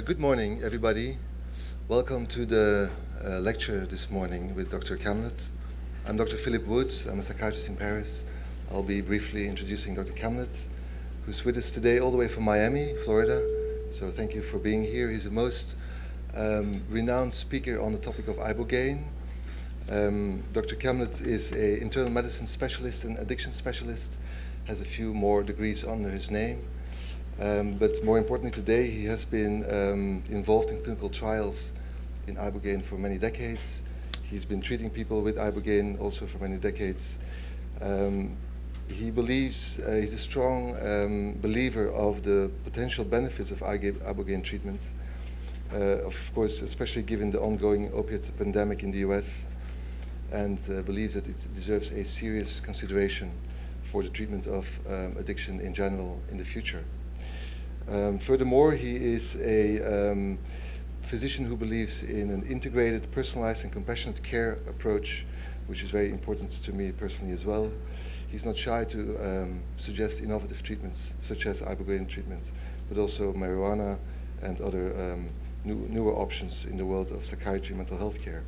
Good morning, everybody. Welcome to the lecture this morning with Dr. Kamlet. I'm Dr. Philip Woods. I'm a psychiatrist in Paris. I'll be briefly introducing Dr. Kamlet, who's with us today all the way from Miami, Florida. So thank you for being here. He's the most renowned speaker on the topic of Ibogaine. Dr. Kamlet is an internal medicine specialist and addiction specialist, has a few more degrees under his name. But more importantly today, he has been involved in clinical trials in Ibogaine for many decades. He's been treating people with Ibogaine also for many decades. He believes, he's a strong believer of the potential benefits of Ibogaine treatment. Of course, especially given the ongoing opiate pandemic in the US, and believes that it deserves a serious consideration for the treatment of addiction in general in the future. Furthermore, he is a physician who believes in an integrated, personalized, and compassionate care approach, which is very important to me personally as well. He's not shy to suggest innovative treatments, such as Ibogaine treatment, but also marijuana and other newer options in the world of psychiatry and mental health care.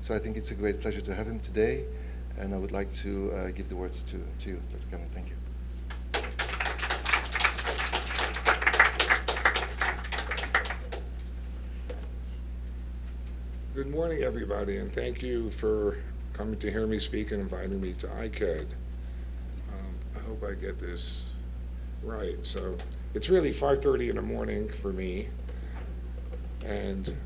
So I think it's a great pleasure to have him today, and I would like to give the words to you, Dr. Kamlet. Thank you. Good morning, everybody, and thank you for coming to hear me speak and inviting me to iCAAD. I hope I get this right. So it's really 5:30 in the morning for me, and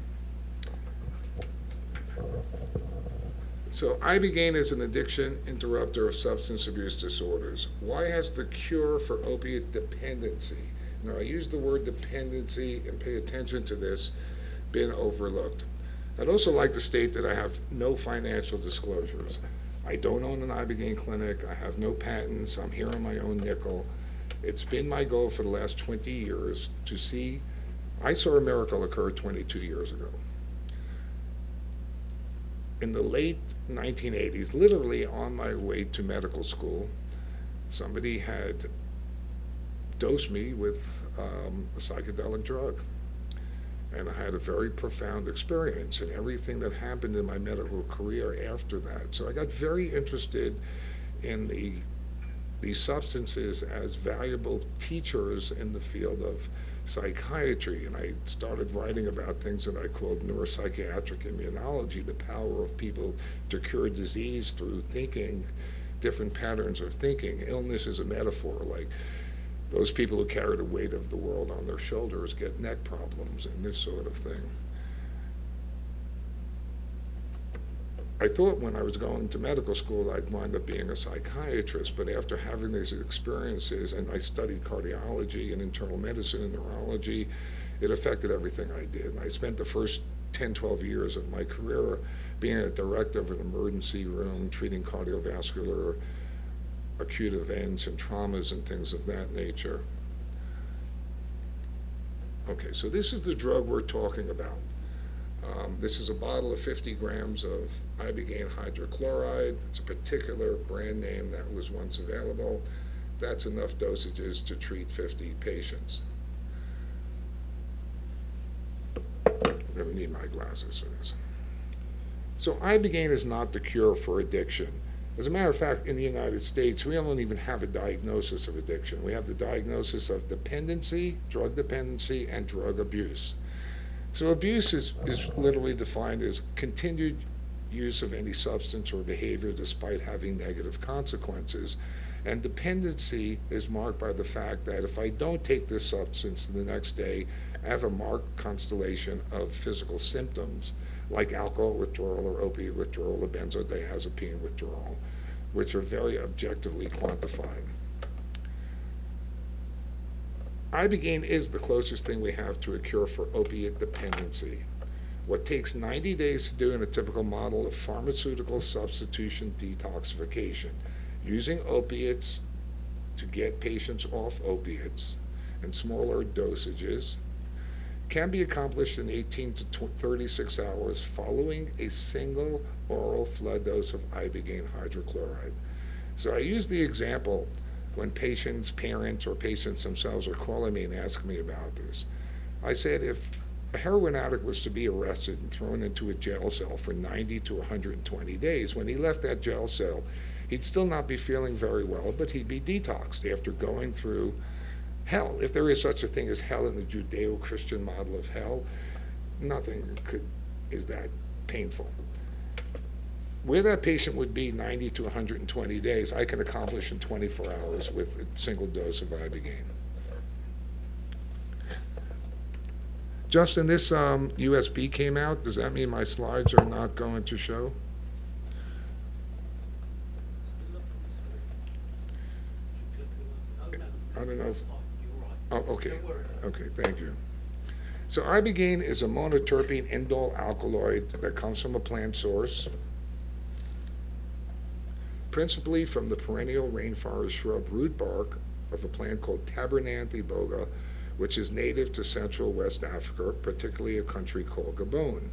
so Ibogaine is an addiction interrupter of substance abuse disorders. Why has the cure for opiate dependency, now I use the word dependency and pay attention to this, been overlooked? I'd also like to state that I have no financial disclosures. I don't own an Ibogaine clinic. I have no patents. I'm here on my own nickel. It's been my goal for the last 20 years to see, I saw a miracle occur 22 years ago. In the late 1980s, literally on my way to medical school, somebody had dosed me with a psychedelic drug. And I had a very profound experience in everything that happened in my medical career after that. So I got very interested in these substances as valuable teachers in the field of psychiatry. And I started writing about things that I called neuropsychiatric immunology, the power of people to cure disease through thinking, different patterns of thinking. Illness is a metaphor, like those people who carry the weight of the world on their shoulders get neck problems and this sort of thing. I thought when I was going to medical school I'd wind up being a psychiatrist, but after having these experiences, and I studied cardiology and internal medicine and neurology, it affected everything I did. And I spent the first 10, 12 years of my career being a director of an emergency room, treating cardiovascular acute events and traumas and things of that nature. Okay, so this is the drug we're talking about. This is a bottle of 50 grams of Ibogaine hydrochloride. It's a particular brand name that was once available. That's enough dosages to treat 50 patients. I'm going to need my glasses for this. So Ibogaine is not the cure for addiction. As a matter of fact, in the United States, we don't even have a diagnosis of addiction. We have the diagnosis of dependency, drug dependency, and drug abuse. So abuse is literally defined as continued use of any substance or behavior despite having negative consequences. And dependency is marked by the fact that if I don't take this substance the next day, I have a marked constellation of physical symptoms like alcohol withdrawal or opiate withdrawal or benzodiazepine withdrawal, which are very objectively quantified. Ibogaine is the closest thing we have to a cure for opiate dependency. What takes 90 days to do in a typical model of pharmaceutical substitution detoxification, using opiates to get patients off opiates in smaller dosages, can be accomplished in 18 to 36 hours following a single oral flood dose of Ibogaine hydrochloride. So I use the example when patients, parents, or patients themselves are calling me and asking me about this. I said, if A heroin addict was to be arrested and thrown into a jail cell for 90 to 120 days. When he left that jail cell, he'd still not be feeling very well, but he'd be detoxed after going through hell. If there is such a thing as hell in the Judeo-Christian model of hell, nothing is that painful. Where that patient would be 90 to 120 days, I can accomplish in 24 hours with a single dose of Ibogaine. Justin, this USB came out. Does that mean my slides are not going to show? I don't know if, oh, okay. Okay, thank you. So Ibogaine is a monoterpene indole alkaloid that comes from a plant source, principally from the perennial rainforest shrub root bark of a plant called Tabernanthe iboga, which is native to Central West Africa, particularly a country called Gabon.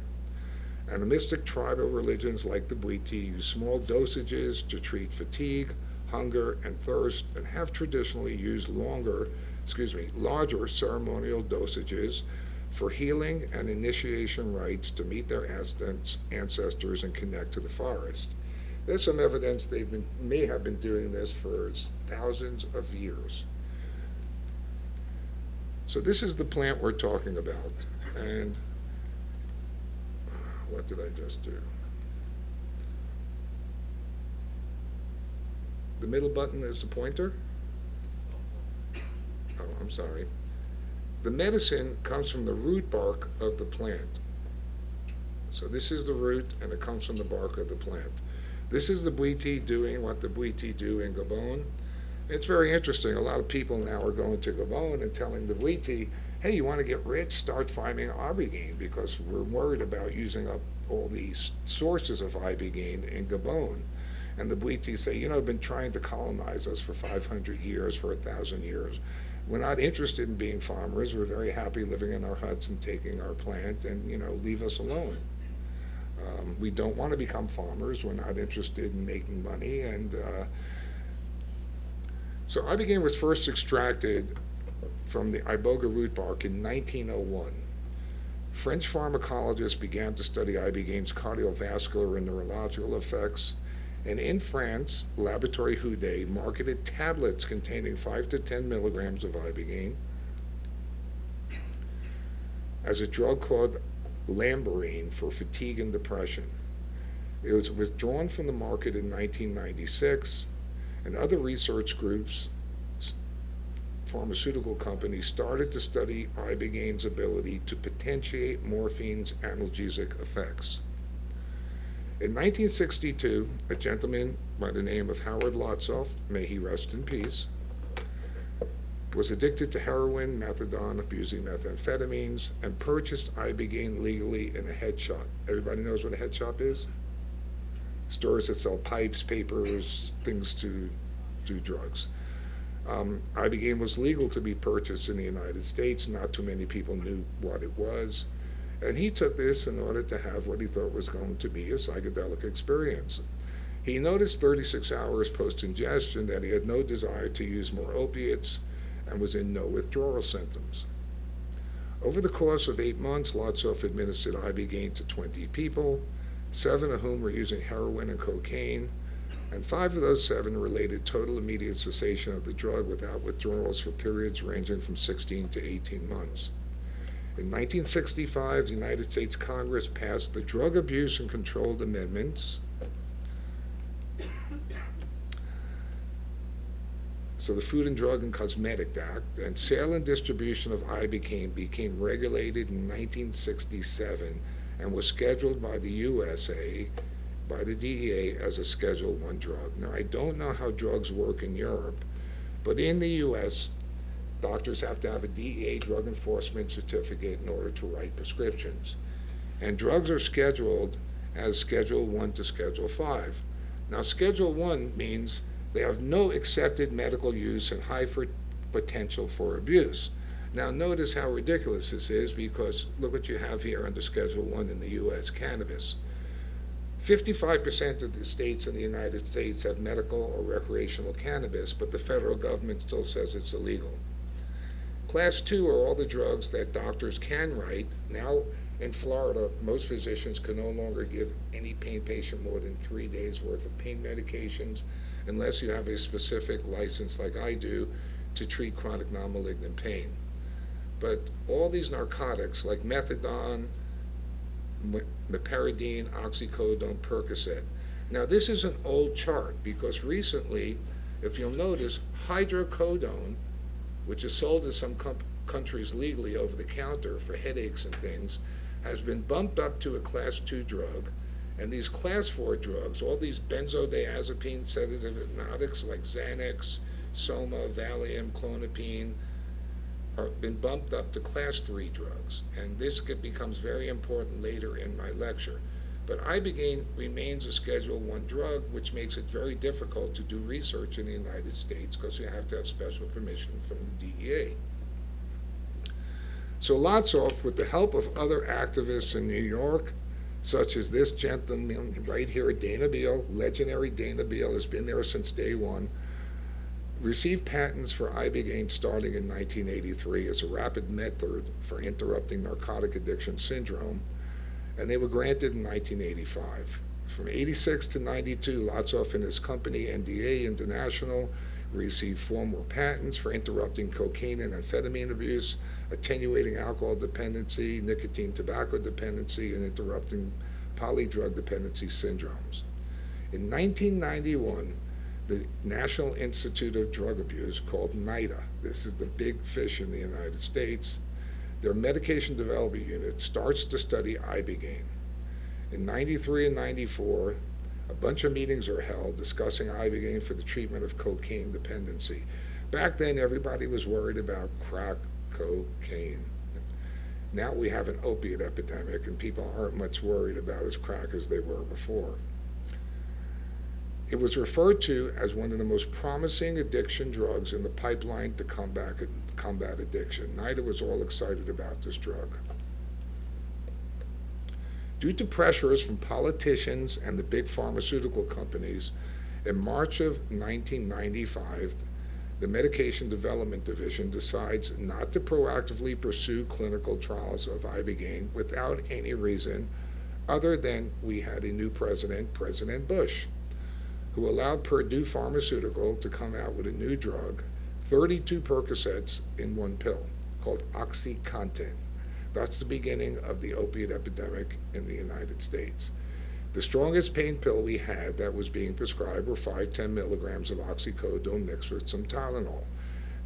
Animistic tribal religions like the Bwiti use small dosages to treat fatigue, hunger, and thirst, and have traditionally used larger ceremonial dosages for healing and initiation rites to meet their ancestors and connect to the forest. There's some evidence they may have been doing this for thousands of years. So this is the plant we're talking about. And what did I just do? The middle button is the pointer? Oh, I'm sorry. The medicine comes from the root bark of the plant. So this is the root, and it comes from the bark of the plant. This is the Bwiti doing what the Bwiti do in Gabon. It's very interesting. A lot of people now are going to Gabon and telling the Bwiti, hey, you want to get rich? Start farming Ibogaine, because we're worried about using up all these sources of Ibogaine in Gabon. And the Bwiti say, you know, been trying to colonize us for 500 years, for 1,000 years. We're not interested in being farmers. We're very happy living in our huts and taking our plant, and, you know, leave us alone. We don't want to become farmers. We're not interested in making money. And so Ibogaine was first extracted from the iboga root bark in 1901. French pharmacologists began to study Ibogaine's cardiovascular and neurological effects. And in France, Laboratory Houdet marketed tablets containing 5 to 10 milligrams of Ibogaine as a drug called Lamborine for fatigue and depression. It was withdrawn from the market in 1996, and other research groups, pharmaceutical companies, started to study Ibogaine's ability to potentiate morphine's analgesic effects. In 1962, a gentleman by the name of Howard Lotsof, may he rest in peace, was addicted to heroin, methadone, abusing methamphetamines, and purchased Ibogaine legally in a head shop. Everybody knows what a head shop is? Stores that sell pipes, papers, things to do drugs. Ibogaine was legal to be purchased in the United States. Not too many people knew what it was. And he took this in order to have what he thought was going to be a psychedelic experience. He noticed 36 hours post-ingestion that he had no desire to use more opiates and was in no withdrawal symptoms. Over the course of 8 months, Lotsof administered Ibogaine to 20 people, 7 of whom were using heroin and cocaine, and 5 of those 7 related total immediate cessation of the drug without withdrawals for periods ranging from 16 to 18 months. In 1965, the United States Congress passed the Drug Abuse and Controlled Amendments. So the Food and Drug and Cosmetic Act, and sale and distribution of Ibogaine became regulated in 1967 and was scheduled by the USA, by the DEA, as a Schedule I drug. Now, I don't know how drugs work in Europe, but in the US, doctors have to have a DEA drug enforcement certificate in order to write prescriptions. And drugs are scheduled as Schedule I to Schedule V. Now, Schedule I means they have no accepted medical use and high potential for abuse. Now, notice how ridiculous this is, because look what you have here under Schedule I in the U.S., cannabis. 55% of the states in the United States have medical or recreational cannabis, but the federal government still says it's illegal. Class 2 are all the drugs that doctors can write. Now in Florida, most physicians can no longer give any pain patient more than 3 days worth of pain medications unless you have a specific license like I do to treat chronic non-malignant pain. But all these narcotics like methadone, meperidine, oxycodone, Percocet. Now this is an old chart because recently, if you'll notice, hydrocodone, which is sold in some countries legally over the counter for headaches and things, has been bumped up to a class 2 drug. And these class 4 drugs, all these benzodiazepine sedative hypnotics like Xanax, Soma, Valium, Clonopine, have been bumped up to class 3 drugs. And this becomes very important later in my lecture. But Ibogaine remains a Schedule 1 drug, which makes it very difficult to do research in the United States because you have to have special permission from the DEA. So Lotsof, with the help of other activists in New York, such as this gentleman right here, Dana Beal, legendary Dana Beal, has been there since day one, received patents for Ibogaine starting in 1983 as a rapid method for interrupting narcotic addiction syndrome, and they were granted in 1985. From 86 to 92, Lotsof and his company, NDA International, received 4 more patents for interrupting cocaine and amphetamine abuse, attenuating alcohol dependency, nicotine tobacco dependency, and interrupting polydrug dependency syndromes. In 1991, the National Institute of Drug Abuse, called NIDA, this is the big fish in the United States, their medication development unit starts to study Ibogaine. In 93 and 94, a bunch of meetings are held discussing Ibogaine for the treatment of cocaine dependency. Back then, everybody was worried about crack cocaine. Now we have an opiate epidemic, and people aren't much worried about as crack as they were before. It was referred to as one of the most promising addiction drugs in the pipeline to combat addiction. NIDA was all excited about this drug. Due to pressures from politicians and the big pharmaceutical companies, in March of 1995, the Medication Development Division decides not to proactively pursue clinical trials of Ibogaine without any reason other than we had a new president, President Bush, who allowed Purdue Pharmaceutical to come out with a new drug, 32 Percocets in one pill, called OxyContin. That's the beginning of the opiate epidemic in the United States. The strongest pain pill we had that was being prescribed were 5-10 milligrams of oxycodone mixed with some Tylenol.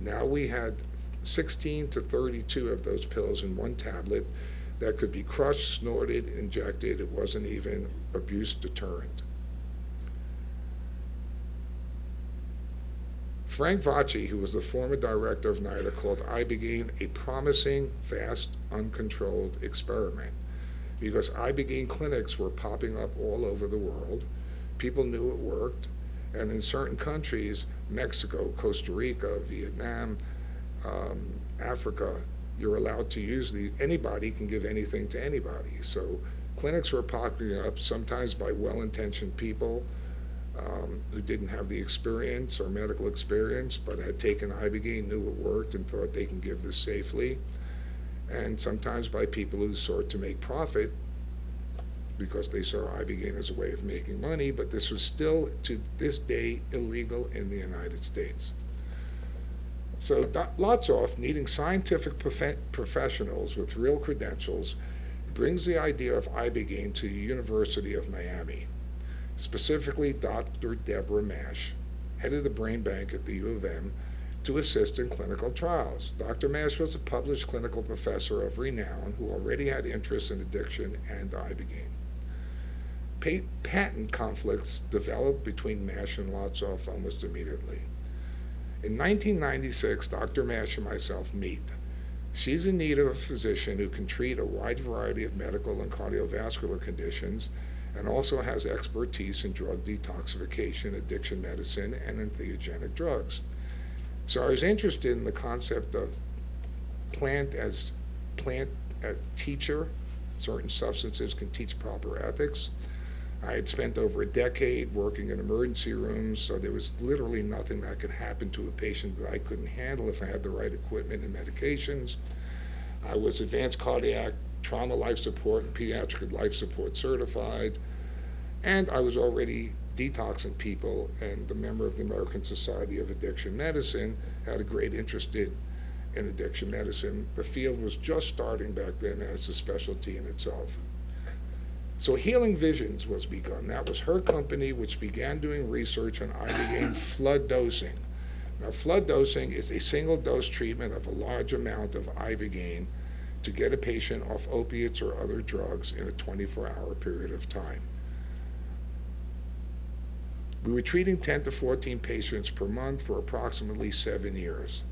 Now we had 16 to 32 of those pills in one tablet that could be crushed, snorted, injected. It wasn't even abuse deterrent. Frank Vacci, who was the former director of NIDA, called Ibogaine a promising, fast, uncontrolled experiment, because Ibogaine clinics were popping up all over the world. People knew it worked, and in certain countries, Mexico, Costa Rica, Vietnam, Africa, you're allowed to use anybody can give anything to anybody. So clinics were popping up, sometimes by well-intentioned people who didn't have the experience or medical experience, but had taken Ibogaine, knew it worked, and thought they can give this safely. And sometimes by people who sought to make profit because they saw Ibogaine as a way of making money, but this was still, to this day, illegal in the United States. So Lotsof, needing scientific professionals with real credentials, brings the idea of Ibogaine to the University of Miami, specifically Dr. Debra Masur, head of the brain bank at the U of M, to assist in clinical trials. Dr. Masur was a published clinical professor of renown who already had interest in addiction and Ibogaine. Patent conflicts developed between Masur and Lotsof almost immediately. In 1996, Dr. Masur and myself meet. She's in need of a physician who can treat a wide variety of medical and cardiovascular conditions, and also has expertise in drug detoxification, addiction medicine, and entheogenic drugs. So I was interested in the concept of plant as teacher. Certain substances can teach proper ethics. I had spent over a decade working in emergency rooms, so there was literally nothing that could happen to a patient that I couldn't handle if I had the right equipment and medications. I was advanced cardiac trauma life support and pediatric life support certified, and I was already detoxing people and a member of the American Society of Addiction Medicine, had a great interest in addiction medicine. The field was just starting back then as a specialty in itself. So Healing Visions was begun. That was her company, which began doing research on Ibogaine flood dosing. Now, flood dosing is a single dose treatment of a large amount of Ibogaine to get a patient off opiates or other drugs in a 24-hour period of time. We were treating 10 to 14 patients per month for approximately 7 years.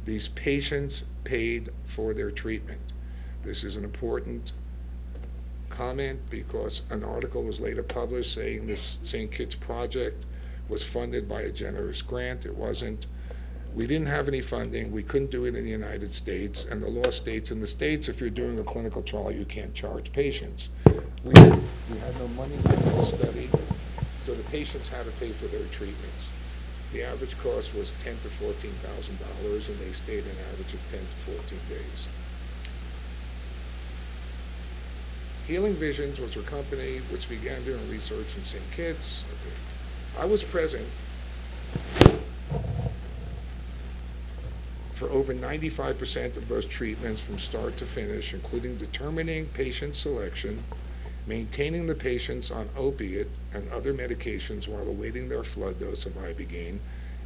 These patients paid for their treatment. This is an important comment because an article was later published saying this St. Kitts project was funded by a generous grant. It wasn't. We didn't have any funding. We couldn't do it in the United States, and the law states in the States, if you're doing a clinical trial, you can't charge patients. We had no money for the study, so the patients had to pay for their treatments. The average cost was $10,000 to $14,000, and they stayed an average of 10 to 14 days. Healing Visions was her company, which began doing research in St. Kitts. I was present for over 95% of those treatments from start to finish, including determining patient selection, maintaining the patients on opiate and other medications while awaiting their flood dose of Ibogaine,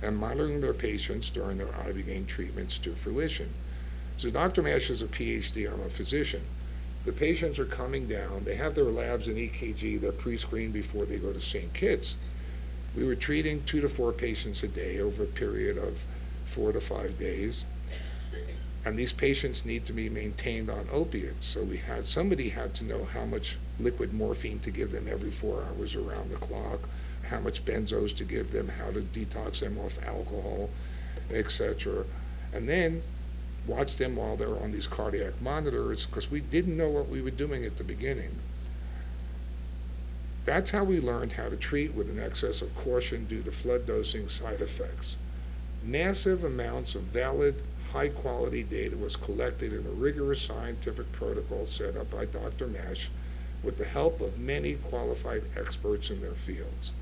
and monitoring their patients during their Ibogaine treatments to fruition. So Dr. Mash is a PhD, I'm a physician. The patients are coming down, they have their labs and EKG, they're pre-screened before they go to St. Kitts. We were treating 2 to 4 patients a day over a period of 4 to 5 days. And these patients need to be maintained on opiates. So somebody had to know how much liquid morphine to give them every 4 hours around the clock, how much benzos to give them, how to detox them off alcohol, etc. And then watch them while they're on these cardiac monitors, because we didn't know what we were doing at the beginning. That's how we learned how to treat with an excess of caution due to flood dosing side effects. Massive amounts of valid, high-quality data was collected in a rigorous scientific protocol set up by Dr. Mash with the help of many qualified experts in their fields.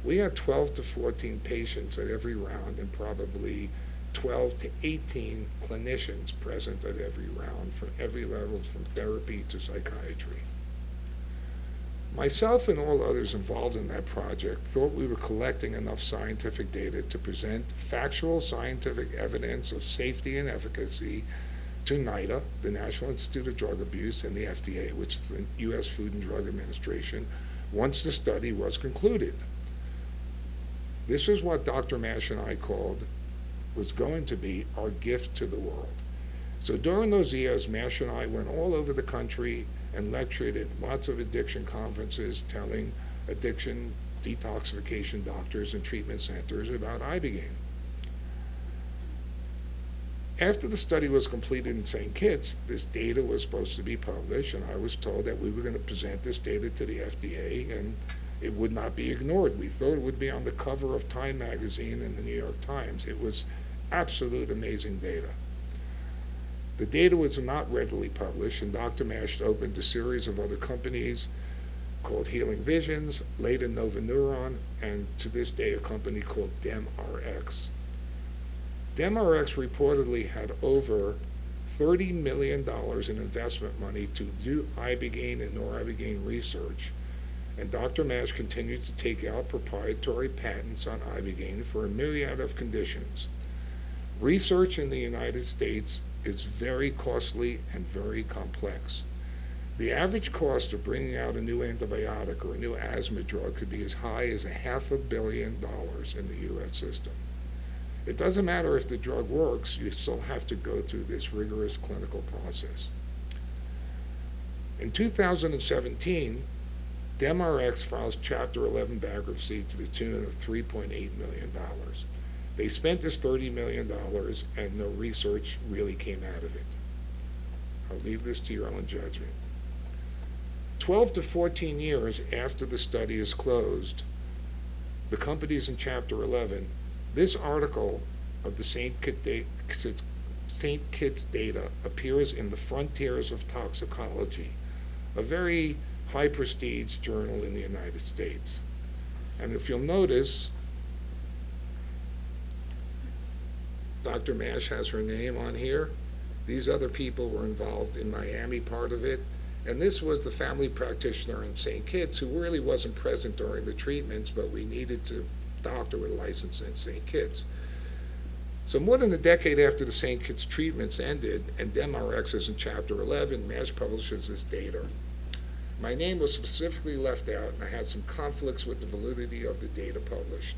We had 12 to 14 patients at every round and probably 12 to 18 clinicians present at every round from every level, from therapy to psychiatry. Myself and all others involved in that project thought we were collecting enough scientific data to present factual scientific evidence of safety and efficacy to NIDA, the National Institute of Drug Abuse, and the FDA, which is the U.S. Food and Drug Administration, once the study was concluded. This is what Dr. Mash and I was going to be our gift to the world. So during those years, Mash and I went all over the country and lectured at lots of addiction conferences telling addiction detoxification doctors and treatment centers about Ibogaine. After the study was completed in St. Kitts, this data was supposed to be published, and I was told that we were going to present this data to the FDA and it would not be ignored. We thought it would be on the cover of Time magazine and the New York Times. It was absolute amazing data. The data was not readily published, and Dr. Mash opened a series of other companies called Healing Visions, later Nova Neuron, and to this day a company called DemRx. DemRx reportedly had over $30 million in investment money to do Ibogaine and noribogaine research, and Dr. Mash continued to take out proprietary patents on Ibogaine for a myriad of conditions. Research in the United States is very costly and very complex. The average cost of bringing out a new antibiotic or a new asthma drug could be as high as $500 million in the U.S. system. It doesn't matter if the drug works, you still have to go through this rigorous clinical process. In 2017, DemRx files Chapter 11 bankruptcy to the tune of $3.8 million. They spent this $30 million and no research really came out of it. I'll leave this to your own judgment. 12 to 14 years after the study is closed, the companies in Chapter 11, this article of the St. Kitts data appears in the Frontiers of Toxicology, a very high prestige journal in the United States. And if you'll notice, Dr. Mash has her name on here. These other people were involved in Miami part of it. And this was the family practitioner in St. Kitts who really wasn't present during the treatments, but we needed a doctor with a license in St. Kitts. So more than a decade after the St. Kitts treatments ended and DemRx is in Chapter 11, MASH publishes this data. My name was specifically left out, and I had some conflicts with the validity of the data published.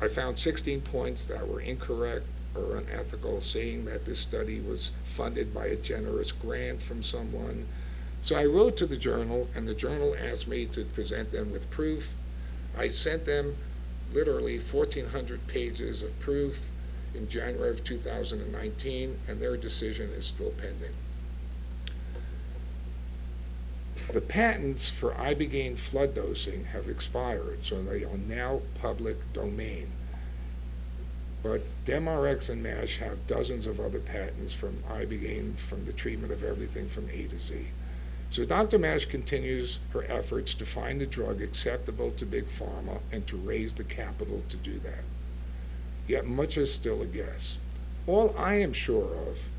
I found 16 points that were incorrect or unethical, saying that this study was funded by a generous grant from someone. So I wrote to the journal, and the journal asked me to present them with proof. I sent them literally 1,400 pages of proof in January of 2019, and their decision is still pending. The patents for Ibogaine flood dosing have expired, so they are now public domain. But DemRx and MASH have dozens of other patents from Ibogaine, from the treatment of everything from A to Z. So Dr. Mash continues her efforts to find a drug acceptable to Big Pharma and to raise the capital to do that. Yet much is still a guess. All I am sure of,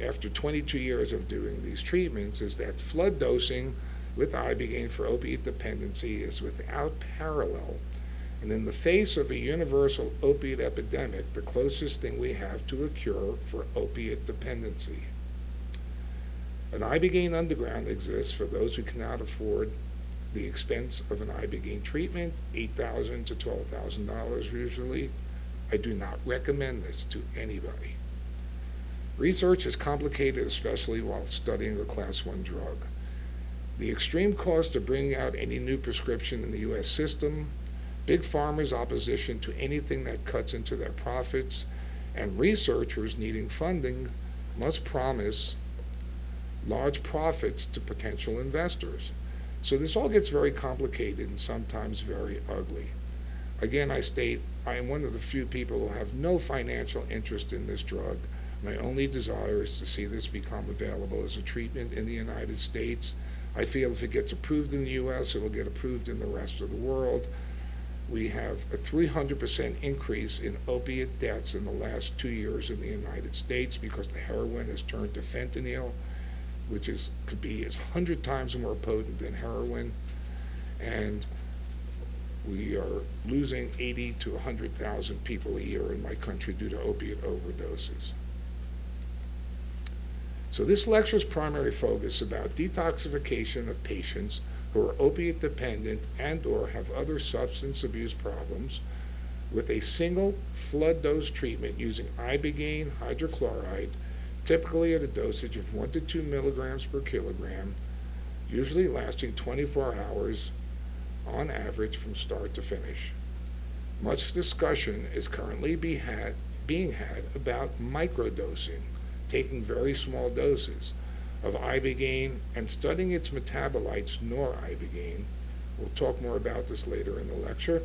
after 22 years of doing these treatments, is that flood dosing with Ibogaine for opiate dependency is without parallel. And in the face of a universal opiate epidemic, the closest thing we have to a cure for opiate dependency. An Ibogaine underground exists for those who cannot afford the expense of an Ibogaine treatment, $8,000 to $12,000 usually. I do not recommend this to anybody. Research is complicated, especially while studying a Class 1 drug. The extreme cost of bringing out any new prescription in the U.S. system, Big Pharma's opposition to anything that cuts into their profits, and researchers needing funding must promise large profits to potential investors. So this all gets very complicated and sometimes very ugly. Again, I state, I am one of the few people who have no financial interest in this drug. My only desire is to see this become available as a treatment in the United States. I feel if it gets approved in the U.S., it will get approved in the rest of the world. We have a 300% increase in opiate deaths in the last 2 years in the United States because the heroin has turned to fentanyl, which could be 100 times more potent than heroin. And we are losing 80 to 100,000 people a year in my country due to opiate overdoses. So this lecture's primary focus about detoxification of patients who are opiate dependent and or have other substance abuse problems with a single flood dose treatment using Ibogaine hydrochloride, typically at a dosage of 1 to 2 milligrams per kilogram, usually lasting 24 hours on average from start to finish. Much discussion is currently being had about microdosing, taking very small doses of Ibogaine and studying its metabolites, nor-Ibogaine. We'll talk more about this later in the lecture.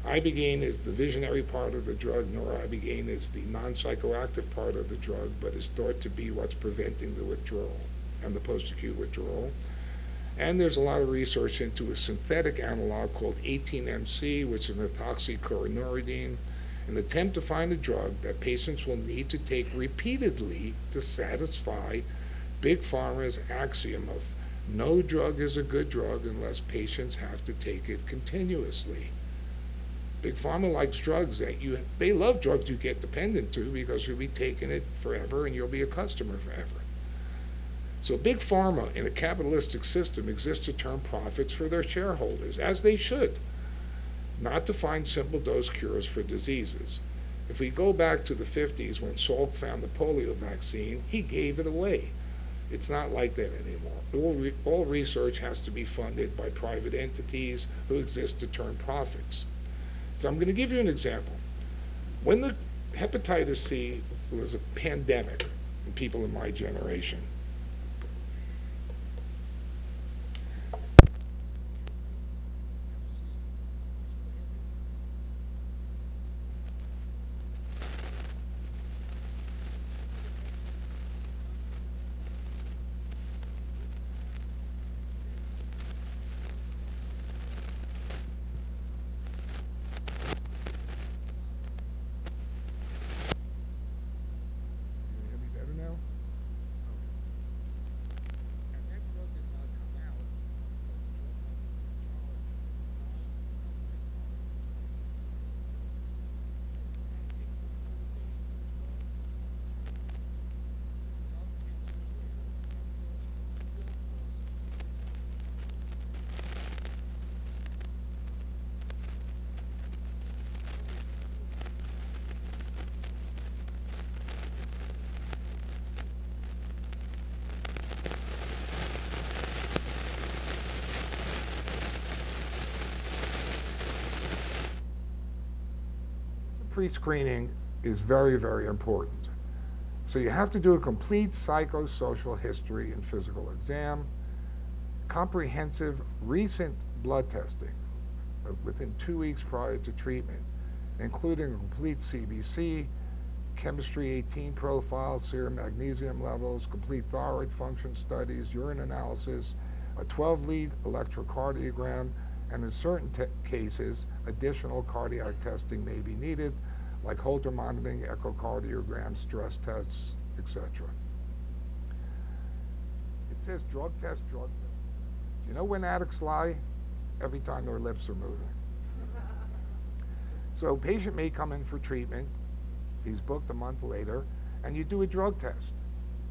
Ibogaine is the visionary part of the drug, nor-Ibogaine is the non-psychoactive part of the drug, but is thought to be what's preventing the withdrawal and the post-acute withdrawal. And there's a lot of research into a synthetic analog called 18-MC, which is methoxychloronoridine, an attempt to find a drug that patients will need to take repeatedly to satisfy Big Pharma's axiom of no drug is a good drug unless patients have to take it continuously. Big Pharma likes drugs that they love drugs you get dependent to because you'll be taking it forever and you'll be a customer forever. So Big Pharma in a capitalistic system exists to turn profits for their shareholders, as they should, not to find simple dose cures for diseases. If we go back to the 50s when Salk found the polio vaccine, he gave it away. It's not like that anymore. All research has to be funded by private entities who exist to turn profits. So I'm going to give you an example. When the hepatitis C was a pandemic in people in my generation, Prescreening is very, very important. So you have to do a complete psychosocial history and physical exam, comprehensive recent blood testing within 2 weeks prior to treatment, including a complete CBC, chemistry 18 profile, serum magnesium levels, complete thyroid function studies, urine analysis, a 12-lead electrocardiogram, and in certain cases, additional cardiac testing may be needed, like Holter monitoring, echocardiogram, stress tests, etc. It says drug test, drug test. You know when addicts lie? Every time their lips are moving. So a patient may come in for treatment, he's booked a month later, and you do a drug test.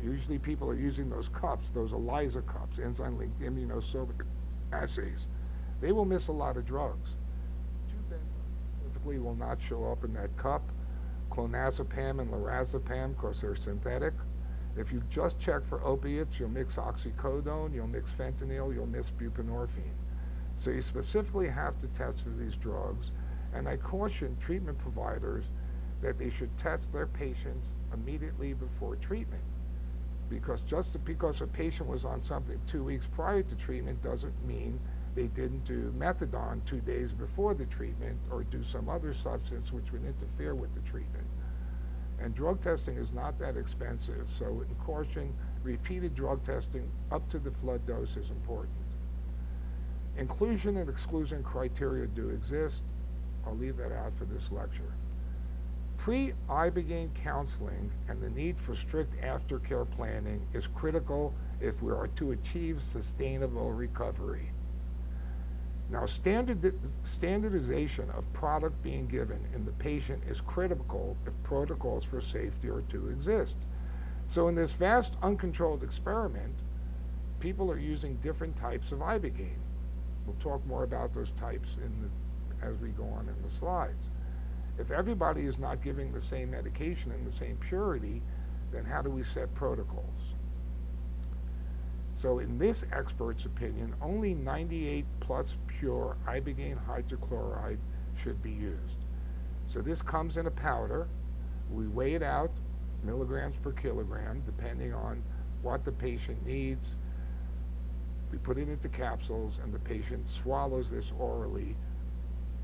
Usually people are using those cups, those ELISA cups, enzyme-linked immunosorbent assays. They will miss a lot of drugs. 2-benzene specifically will not show up in that cup. Clonazepam and lorazepam, because they're synthetic. If you just check for opiates, you'll mix oxycodone, you'll mix fentanyl, you'll mix buprenorphine. So you specifically have to test for these drugs, and I caution treatment providers that they should test their patients immediately before treatment, because just because a patient was on something 2 weeks prior to treatment doesn't mean they didn't do methadone 2 days before the treatment or do some other substance which would interfere with the treatment. And drug testing is not that expensive, so in caution, repeated drug testing up to the flood dose is important. Inclusion and exclusion criteria do exist. I'll leave that out for this lecture. Pre-Ibogaine counseling and the need for strict aftercare planning is critical if we are to achieve sustainable recovery. Now, standardization of product being given in the patient is critical if protocols for safety are to exist. So in this vast uncontrolled experiment, people are using different types of Ibogaine. We'll talk more about those types as we go on in the slides. If everybody is not giving the same medication in the same purity, then how do we set protocols? So in this expert's opinion, only 98 plus pure Ibogaine hydrochloride should be used. So this comes in a powder. We weigh it out, milligrams per kilogram, depending on what the patient needs. We put it into capsules, and the patient swallows this orally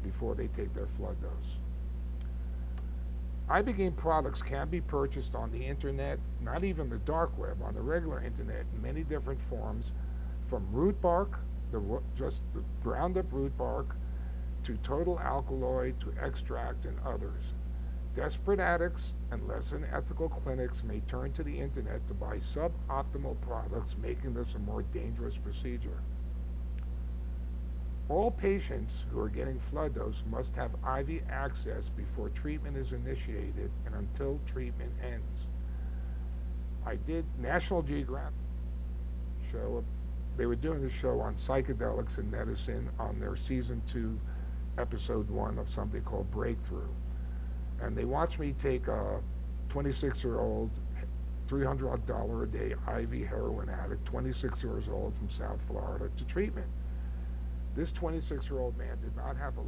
before they take their flood dose. Ibogaine products can be purchased on the internet, not even the dark web, on the regular internet in many different forms, from root bark, just the ground up root bark, to total alkaloid, to extract, and others. Desperate addicts and less than ethical clinics may turn to the internet to buy suboptimal products, making this a more dangerous procedure. All patients who are getting flood dose must have IV access before treatment is initiated and until treatment ends. I did National Geographic show, they were doing a show on psychedelics and medicine on their season 2, episode 1 of something called Breakthrough. And they watched me take a 26-year-old, $300 a day IV heroin addict, 26 years old from South Florida, to treatment. This 26-year-old man did not have a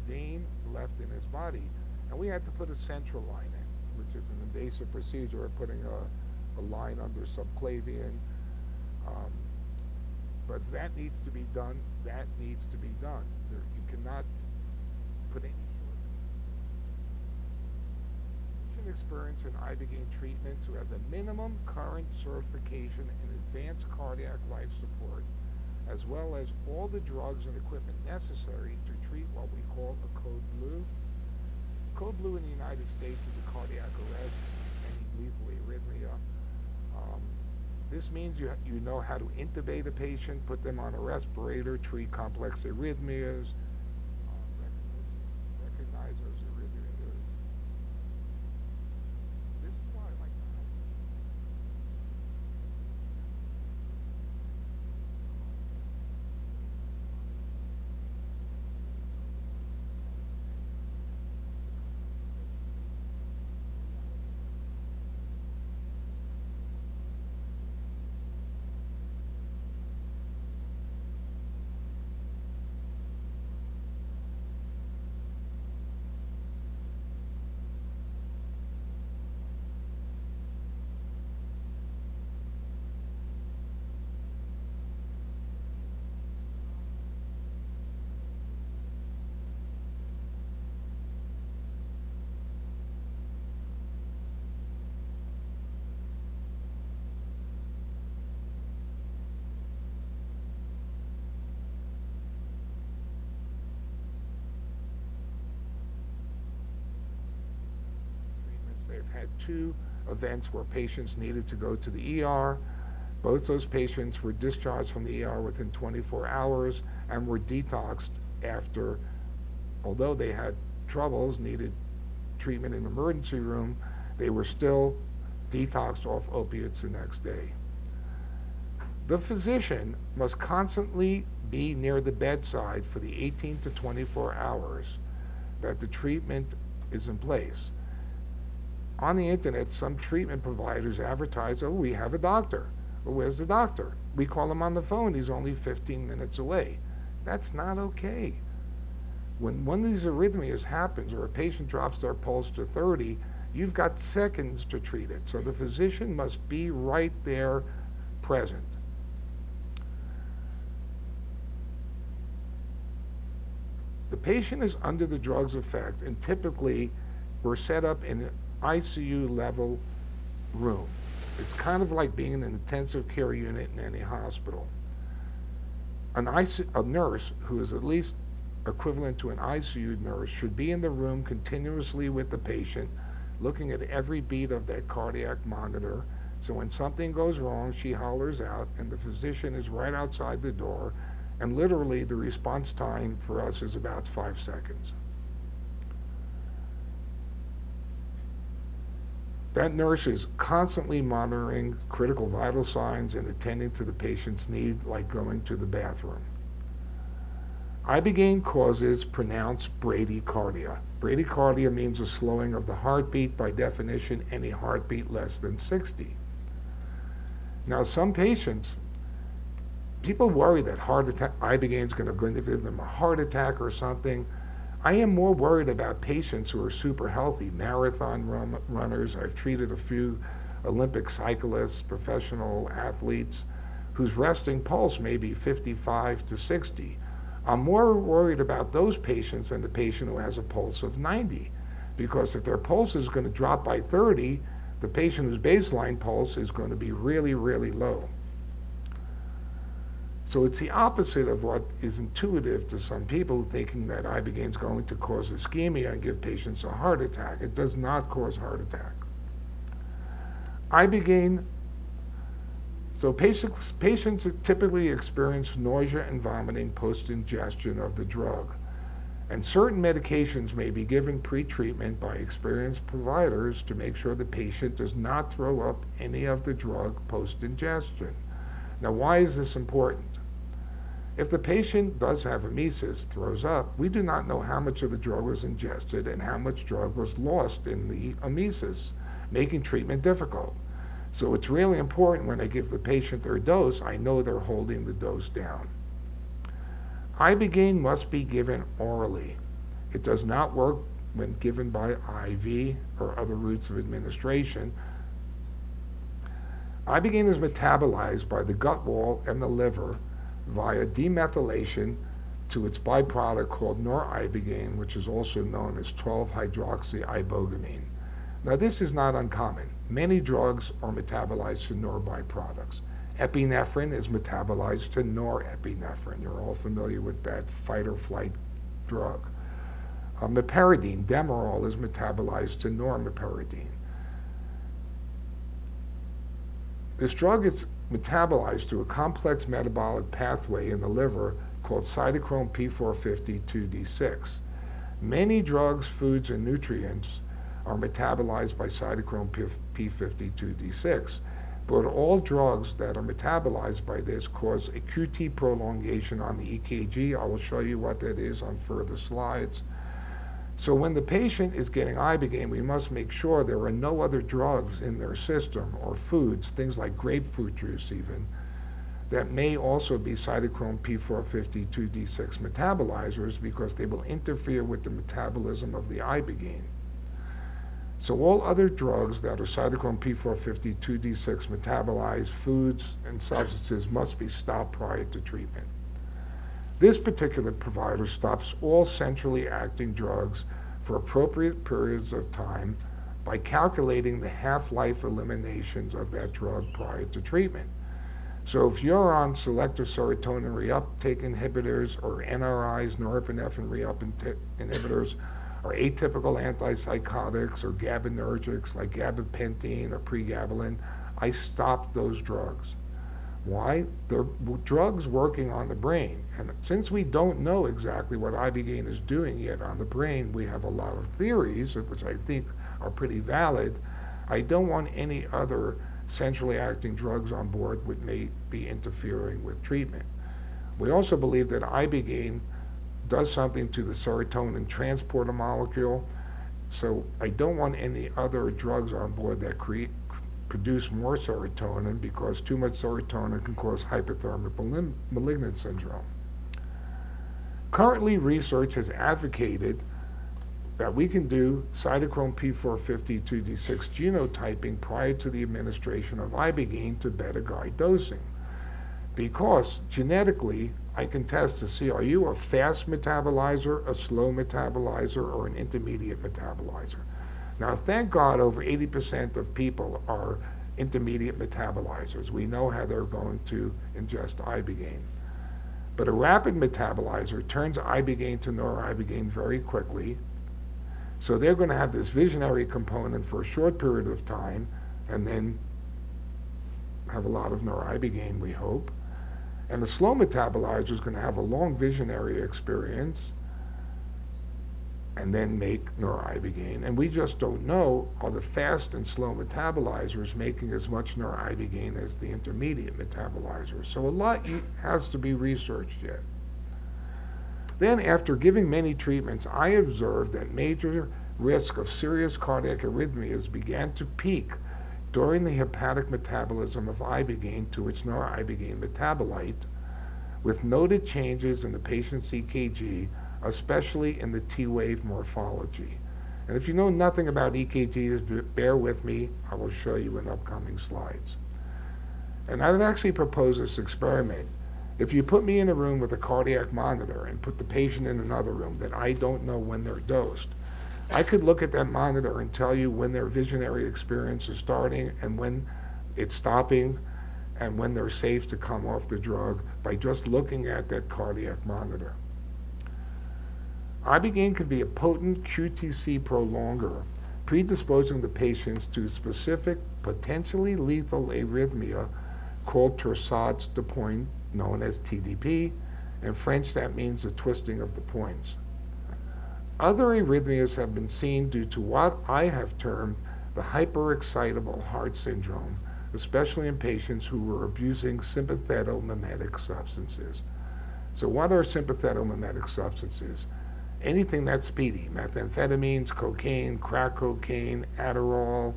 vein left in his body, and we had to put a central line in, which is an invasive procedure of putting a line under subclavian. But if that needs to be done, that needs to be done. You cannot put any short. Experience in Ibogaine treatment who has a minimum current certification in advanced cardiac life support, as well as all the drugs and equipment necessary to treat what we call a code blue. Code blue in the United States is a cardiac arrest, any lethal arrhythmia. This means you know how to intubate a patient, put them on a respirator, treat complex arrhythmias, recognize those arrhythmias. This is why I like to have had 2 events where patients needed to go to the ER. Both those patients were discharged from the ER within 24 hours and were detoxed after, although they had troubles, needed treatment in the emergency room, they were still detoxed off opiates the next day. The physician must constantly be near the bedside for the 18 to 24 hours that the treatment is in place. On the internet, some treatment providers advertise, oh, we have a doctor. Well, where's the doctor? We call him on the phone, he's only 15 minutes away. That's not okay. When one of these arrhythmias happens or a patient drops their pulse to 30, you've got seconds to treat it. So the physician must be right there present. The patient is under the drug's effect, and typically we're set up in an ICU level room. It's kind of like being in an intensive care unit in any hospital. A nurse who is at least equivalent to an ICU nurse should be in the room continuously with the patient, looking at every beat of that cardiac monitor. So when something goes wrong, she hollers out, and the physician is right outside the door, and literally the response time for us is about 5 seconds. That nurse is constantly monitoring critical vital signs and attending to the patient's need, like going to the bathroom. Ibogaine causes pronounced bradycardia. Bradycardia means a slowing of the heartbeat, by definition, any heartbeat less than 60. Now, some patients, people worry that Ibogaine is going to give them a heart attack or something. I am more worried about patients who are super healthy, marathon runners. I've treated a few Olympic cyclists, professional athletes, whose resting pulse may be 55 to 60. I'm more worried about those patients than the patient who has a pulse of 90, because if their pulse is going to drop by 30, the patient whose baseline pulse is going to be really, really low. So it's the opposite of what is intuitive to some people, thinking that Ibogaine is going to cause ischemia and give patients a heart attack. It does not cause heart attack. Ibogaine, so patients typically experience nausea and vomiting post-ingestion of the drug. And certain medications may be given pre-treatment by experienced providers to make sure the patient does not throw up any of the drug post-ingestion. Now, why is this important? If the patient does have emesis, throws up, we do not know how much of the drug was ingested and how much drug was lost in the emesis, making treatment difficult. So it's really important when I give the patient their dose, I know they're holding the dose down. Ibogaine must be given orally. It does not work when given by IV or other routes of administration. Ibogaine is metabolized by the gut wall and the liver via demethylation to its byproduct called noribogaine, which is also known as 12-hydroxyibogamine. Now, this is not uncommon. Many drugs are metabolized to byproducts. Epinephrine is metabolized to norepinephrine. You're all familiar with that fight or flight drug. Meperidine, Demerol, is metabolized to normeperidine. This drug is metabolized through a complex metabolic pathway in the liver called cytochrome P450-2D6. Many drugs, foods, and nutrients are metabolized by cytochrome P450-2D6, but all drugs that are metabolized by this cause a QT prolongation on the EKG. I will show you what that is on further slides. So when the patient is getting Ibogaine, we must make sure there are no other drugs in their system or foods, things like grapefruit juice even, that may also be cytochrome P450-2D6 metabolizers, because they will interfere with the metabolism of the Ibogaine. So all other drugs that are cytochrome P450-2D6 metabolized foods and substances must be stopped prior to treatment. This particular provider stops all centrally acting drugs for appropriate periods of time by calculating the half-life eliminations of that drug prior to treatment. So if you're on selective serotonin reuptake inhibitors or NRIs, norepinephrine reuptake inhibitors, or atypical antipsychotics or GABAergics like gabapentin or pregabalin, I stopped those drugs. Why? They're drugs working on the brain. And since we don't know exactly what Ibogaine is doing yet on the brain, we have a lot of theories, which I think are pretty valid. I don't want any other centrally acting drugs on board which may be interfering with treatment. We also believe that Ibogaine does something to the serotonin transporter molecule, so I don't want any other drugs on board that produce more serotonin, because too much serotonin can cause hypothermic malignant syndrome. Currently, research has advocated that we can do cytochrome P450-2D6 genotyping prior to the administration of Ibogaine to better guide dosing. Because genetically, I can test to see, are you a fast metabolizer, a slow metabolizer, or an intermediate metabolizer? Now, thank God, over 80% of people are intermediate metabolizers. We know how they're going to ingest Ibogaine. But a rapid metabolizer turns Ibogaine to noribogaine very quickly. So they're going to have this visionary component for a short period of time and then have a lot of noribogaine, we hope. And the slow metabolizer is going to have a long visionary experience and then make noribogaine. And we just don't know, are the fast and slow metabolizers making as much noribogaine as the intermediate metabolizers? So a lot has to be researched yet. Then, after giving many treatments, I observed that major risk of serious cardiac arrhythmias began to peak during the hepatic metabolism of Ibogaine to its noribogaine metabolite, with noted changes in the patient's EKG, especially in the T-wave morphology. And if you know nothing about EKGs, bear with me. I will show you in upcoming slides. And I've actually proposed this experiment. If you put me in a room with a cardiac monitor and put the patient in another room that I don't know when they're dosed, I could look at that monitor and tell you when their visionary experience is starting and when it's stopping and when they're safe to come off the drug by just looking at that cardiac monitor. Ibogaine can be a potent QTc prolonger, predisposing the patients to specific, potentially lethal arrhythmia called torsades de pointe, known as TDP. In French, that means the twisting of the points. Other arrhythmias have been seen due to what I have termed the hyperexcitable heart syndrome, especially in patients who were abusing sympathetomimetic substances. So what are sympathetomimetic substances? Anything that's speedy: methamphetamines, cocaine, crack cocaine, Adderall,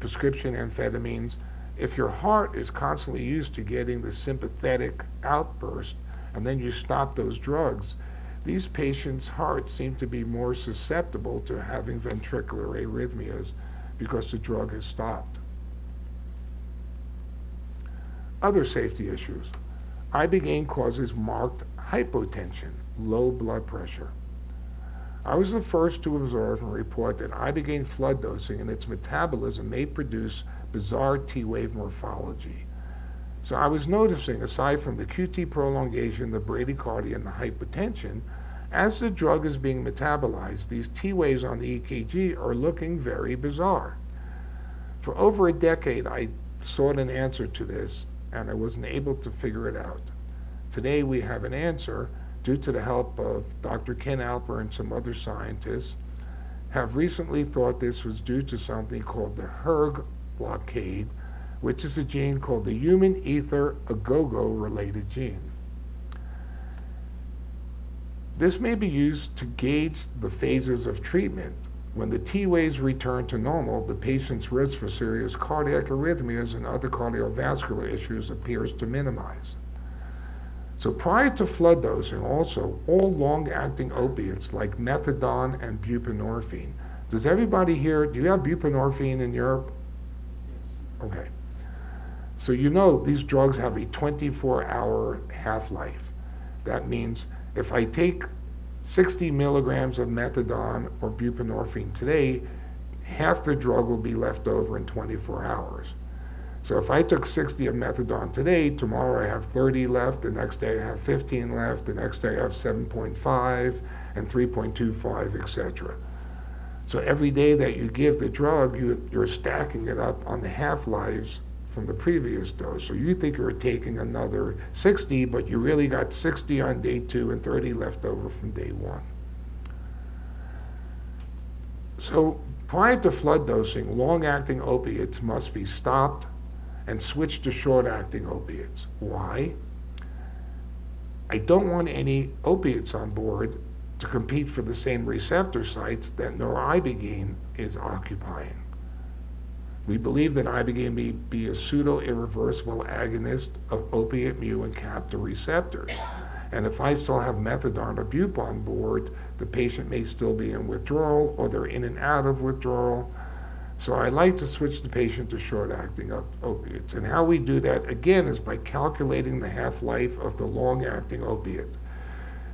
prescription amphetamines. If your heart is constantly used to getting the sympathetic outburst and then you stop those drugs, these patients' hearts seem to be more susceptible to having ventricular arrhythmias because the drug is stopped. Other safety issues. Ibogaine causes marked hypotension, low blood pressure. I was the first to observe and report that Ibogaine flood dosing and its metabolism may produce bizarre T-wave morphology. So I was noticing, aside from the QT prolongation, the bradycardia, and the hypotension, as the drug is being metabolized, these T-waves on the EKG are looking very bizarre. For over a decade, I sought an answer to this, and I wasn't able to figure it out. Today, we have an answer due to the help of Dr. Ken Alper and some other scientists, have recently thought this was due to something called the HERG blockade, which is a gene called the human ether agogo-related gene. This may be used to gauge the phases of treatment. When the T-waves return to normal, the patient's risk for serious cardiac arrhythmias and other cardiovascular issues appears to minimize. So prior to flood dosing, also, all long-acting opiates like methadone and buprenorphine. Does everybody here, do you have buprenorphine in Europe? Yes. Okay. So you know these drugs have a 24-hour half-life. That means if I take 60 milligrams of methadone or buprenorphine today, half the drug will be left over in 24 hours. So if I took 60 of methadone today, tomorrow I have 30 left, the next day I have 15 left, the next day I have 7.5, and 3.25, etc. So every day that you give the drug, you're stacking it up on the half-lives from the previous dose. So you think you're taking another 60, but you really got 60 on day 2 and 30 left over from day 1. So prior to flood dosing, long-acting opiates must be stopped and switched to short-acting opiates. Why? I don't want any opiates on board to compete for the same receptor sites that Ibogaine is occupying. We believe that Ibogaine may be a pseudo-irreversible agonist of opiate mu and kappa receptors. And if I still have methadone or bup on board, the patient may still be in withdrawal, or they're in and out of withdrawal. So I like to switch the patient to short-acting opiates. And how we do that, again, is by calculating the half-life of the long-acting opiate.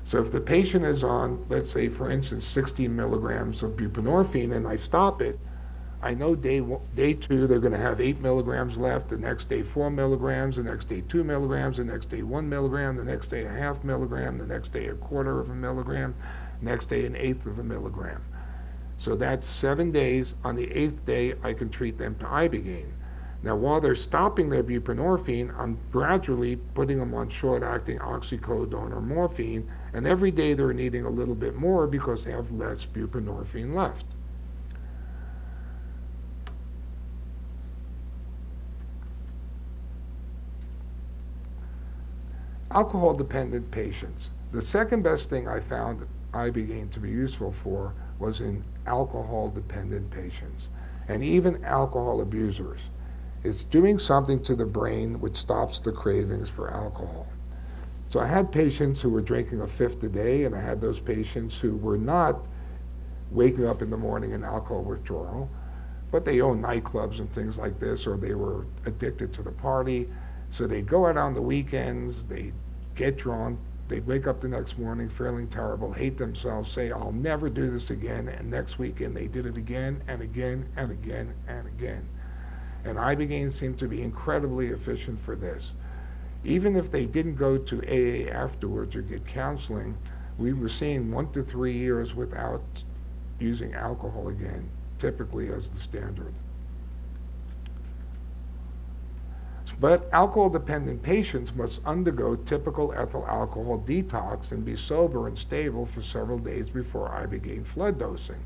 So if the patient is on, let's say, for instance, 16 milligrams of buprenorphine, and I stop it, I know day 2 they're going to have 8 milligrams left, the next day 4 milligrams, the next day 2 milligrams, the next day 1 milligram, the next day a half milligram, the next day a quarter of a milligram, next day an eighth of a milligram. So that's 7 days. On the 8th day, I can treat them to Ibogaine. Now, while they're stopping their buprenorphine, I'm gradually putting them on short-acting oxycodone or morphine, and every day they're needing a little bit more because they have less buprenorphine left. Alcohol-dependent patients. The second best thing I found Ibogaine to be useful for was in alcohol-dependent patients, and even alcohol abusers. It's doing something to the brain which stops the cravings for alcohol. So I had patients who were drinking a fifth a day, and I had those patients who were not waking up in the morning in alcohol withdrawal, but they own nightclubs and things like this, or they were addicted to the party. So they'd go out on the weekends, they'd get drunk, they'd wake up the next morning feeling terrible, hate themselves, say, I'll never do this again, and next weekend they did it again and again and again and again. And Ibogaine seemed to be incredibly efficient for this. Even if they didn't go to AA afterwards or get counseling, we were seeing 1 to 3 years without using alcohol again, typically as the standard. But alcohol-dependent patients must undergo typical ethyl alcohol detox and be sober and stable for several days before Ibogaine flood dosing.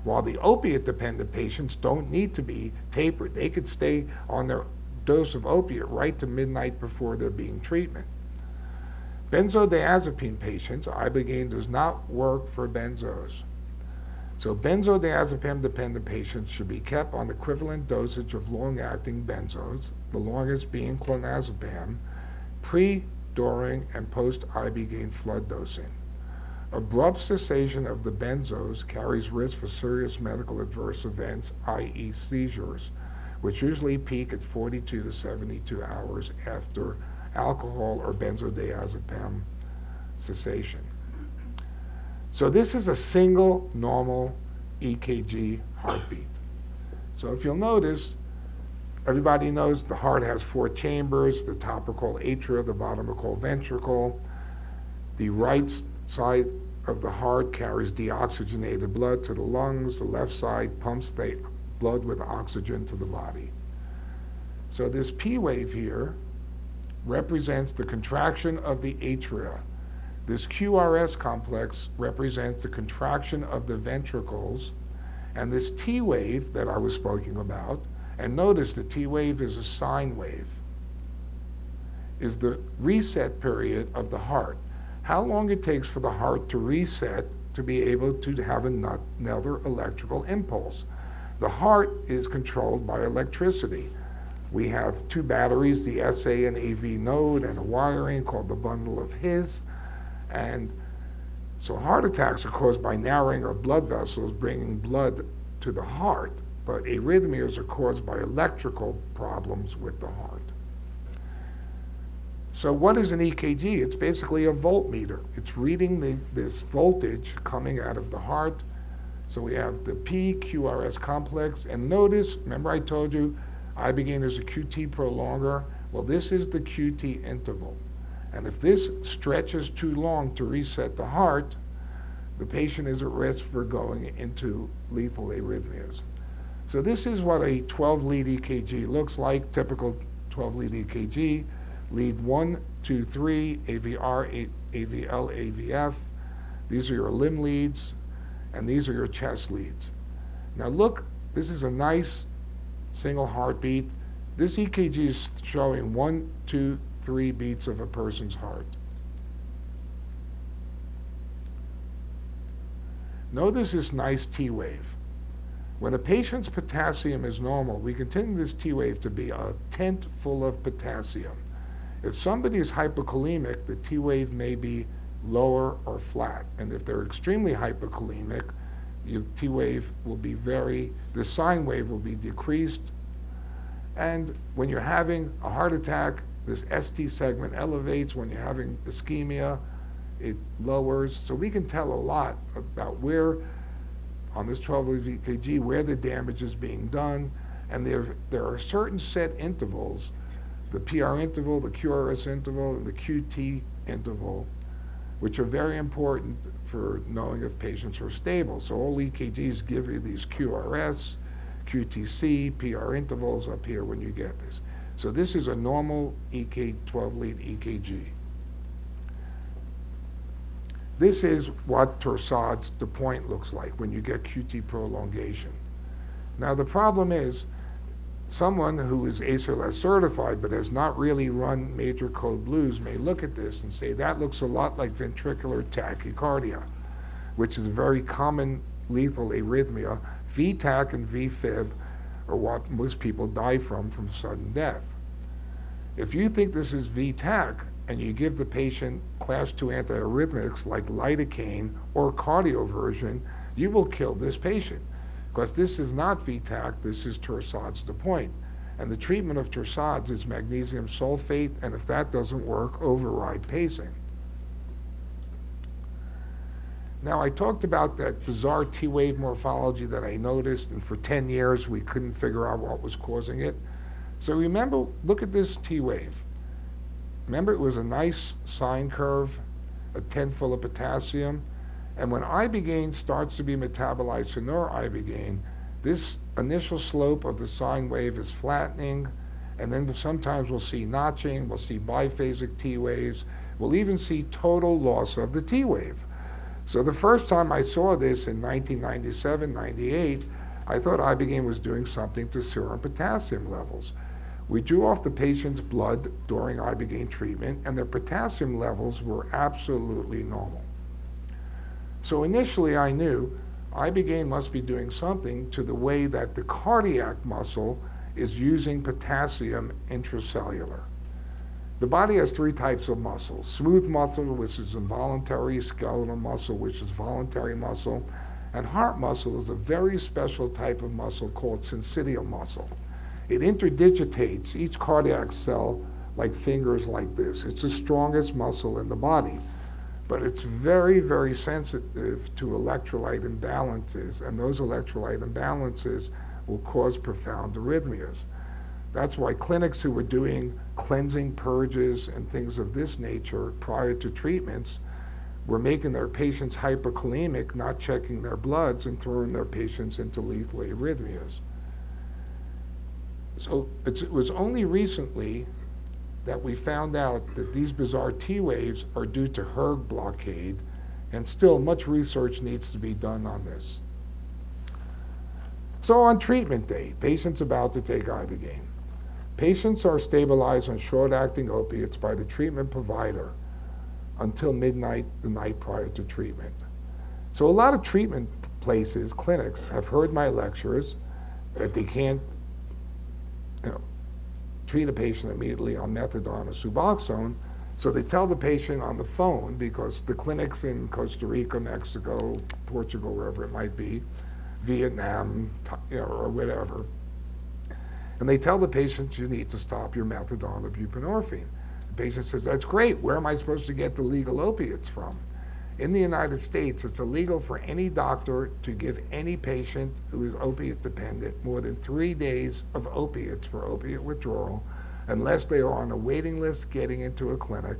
While the opiate-dependent patients don't need to be tapered. They could stay on their dose of opiate right to midnight before they're being treatment. Benzodiazepine patients, Ibogaine does not work for benzos. So benzodiazepine-dependent patients should be kept on equivalent dosage of long-acting benzos, the longest being clonazepam, pre, during, and post-Ibogaine flood dosing. Abrupt cessation of the benzos carries risk for serious medical adverse events, i.e. seizures, which usually peak at 42 to 72 hours after alcohol or benzodiazepam cessation. So this is a single normal EKG heartbeat. So if you'll notice, everybody knows the heart has 4 chambers. The top are called atria, the bottom are called ventricle. The right side of the heart carries deoxygenated blood to the lungs. The left side pumps the blood with oxygen to the body. So this P wave here represents the contraction of the atria. This QRS complex represents the contraction of the ventricles, and this T wave that I was speaking about, and notice the T wave is a sine wave, is the reset period of the heart. How long it takes for the heart to reset to be able to have another electrical impulse. The heart is controlled by electricity. We have 2 batteries, the SA and AV node, and a wiring called the bundle of His. And so heart attacks are caused by narrowing of blood vessels, bringing blood to the heart, but arrhythmias are caused by electrical problems with the heart. So what is an EKG? It's basically a voltmeter. It's reading this voltage coming out of the heart. So we have the PQRS complex, and notice, remember I told you Ibogaine is a QT prolonger? Well, this is the QT interval. And if this stretches too long to reset the heart, the patient is at risk for going into lethal arrhythmias. So this is what a 12-lead EKG looks like, typical 12-lead EKG. Lead 1, 2, 3, AVR, AVL, AVF. These are your limb leads, and these are your chest leads. Now look, this is a nice single heartbeat. This EKG is showing 1, 2, 3 beats of a person's heart. Notice this nice T wave. When a patient's potassium is normal, we continue this T wave to be a tent full of potassium. If somebody is hypokalemic, the T wave may be lower or flat. And if they're extremely hypokalemic, your T wave will be the sine wave will be decreased. And when you're having a heart attack, this ST segment elevates. When you're having ischemia, it lowers. So we can tell a lot about where, on this 12-lead EKG, where the damage is being done. And there are certain set intervals, the PR interval, the QRS interval, and the QT interval, which are very important for knowing if patients are stable. So all EKGs give you these QRS, QTC, PR intervals up here when you get this. So this is a normal 12-lead EKG. This is what torsades de pointe looks like when you get QT prolongation. Now the problem is, someone who is ACLS certified but has not really run major code blues may look at this and say, that looks a lot like ventricular tachycardia, which is a very common lethal arrhythmia. VTach and VFib are what most people die from sudden death. If you think this is VTach and you give the patient class 2 antiarrhythmics like lidocaine or cardioversion, you will kill this patient. Because this is not VTach, this is torsades de pointe. And the treatment of torsades is magnesium sulfate, and if that doesn't work, override pacing. Now, I talked about that bizarre T-wave morphology that I noticed, and for 10 years we couldn't figure out what was causing it. So remember, look at this T-wave. Remember, it was a nice sine curve, a tent full of potassium. And when Ibogaine starts to be metabolized to nor-Ibogaine, this initial slope of the sine wave is flattening, and then sometimes we'll see notching, we'll see biphasic T waves, we'll even see total loss of the T wave. So the first time I saw this in 1997, 98, I thought Ibogaine was doing something to serum potassium levels. We drew off the patient's blood during Ibogaine treatment, and their potassium levels were absolutely normal. So initially I knew Ibogaine must be doing something to the way that the cardiac muscle is using potassium intracellular. The body has 3 types of muscles: smooth muscle, which is involuntary, skeletal muscle, which is voluntary muscle, and heart muscle is a very special type of muscle called syncytial muscle. It interdigitates each cardiac cell like fingers like this. It's the strongest muscle in the body. But it's very, very sensitive to electrolyte imbalances, and those electrolyte imbalances will cause profound arrhythmias. That's why clinics who were doing cleansing purges and things of this nature prior to treatments were making their patients hyperkalemic, not checking their bloods, and throwing their patients into lethal arrhythmias. So it was only recently that we found out that these bizarre T waves are due to hERG blockade, and still much research needs to be done on this. So on treatment day, patients about to take Ibogaine. Patients are stabilized on short-acting opiates by the treatment provider until midnight the night prior to treatment. So a lot of treatment places, clinics, have heard my lectures that they can't treat a patient immediately on methadone or Suboxone, so they tell the patient on the phone, because the clinics in Costa Rica, Mexico, Portugal, wherever it might be, Vietnam, or whatever, and they tell the patient, you need to stop your methadone or buprenorphine. The patient says, that's great, where am I supposed to get the legal opiates from? In the United States, it's illegal for any doctor to give any patient who is opiate dependent more than 3 days of opiates for opiate withdrawal, unless they are on a waiting list getting into a clinic.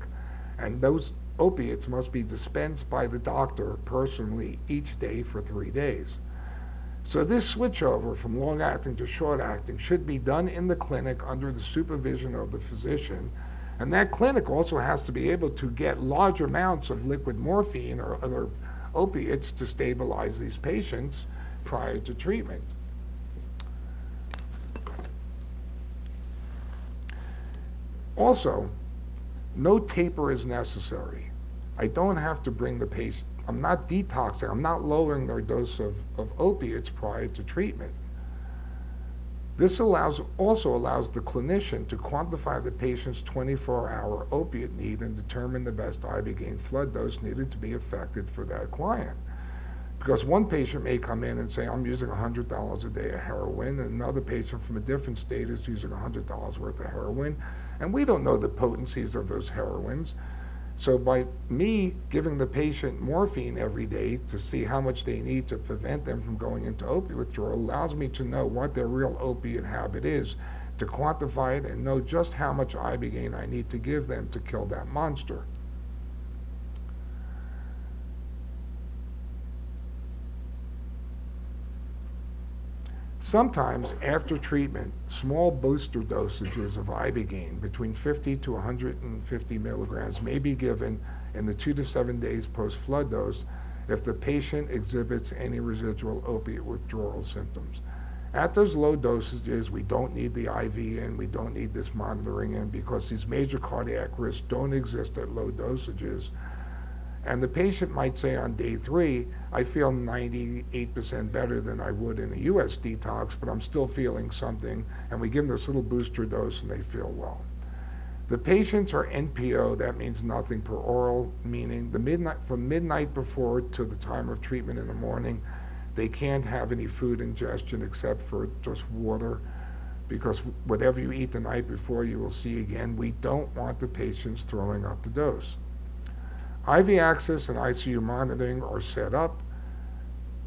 And those opiates must be dispensed by the doctor personally each day for 3 days. So this switchover from long-acting to short-acting should be done in the clinic under the supervision of the physician. And that clinic also has to be able to get large amounts of liquid morphine or other opiates to stabilize these patients prior to treatment. Also, no taper is necessary. I don't have to bring the patient, I'm not detoxing, I'm not lowering their dose of opiates prior to treatment. This also allows the clinician to quantify the patient's 24-hour opiate need and determine the best Ibogaine flood dose needed to be effective for that client. Because one patient may come in and say, I'm using $100 a day of heroin, and another patient from a different state is using $100 worth of heroin, and we don't know the potencies of those heroins. So by me giving the patient morphine every day to see how much they need to prevent them from going into opiate withdrawal allows me to know what their real opiate habit is, to quantify it and know just how much Ibogaine I need to give them to kill that monster. Sometimes, after treatment, small booster dosages of Ibogaine between 50 to 150 milligrams may be given in the 2 to 7 days post-flood dose if the patient exhibits any residual opiate withdrawal symptoms. At those low dosages, we don't need the IV in, we don't need this monitoring in, because these major cardiac risks don't exist at low dosages. And the patient might say on day 3, I feel 98% better than I would in a US detox, but I'm still feeling something, and we give them this little booster dose and they feel well. The patients are NPO, that means nothing per oral, meaning from midnight before to the time of treatment in the morning, they can't have any food ingestion except for just water, because whatever you eat the night before you will see again. We don't want the patients throwing up the dose. IV access and ICU monitoring are set up.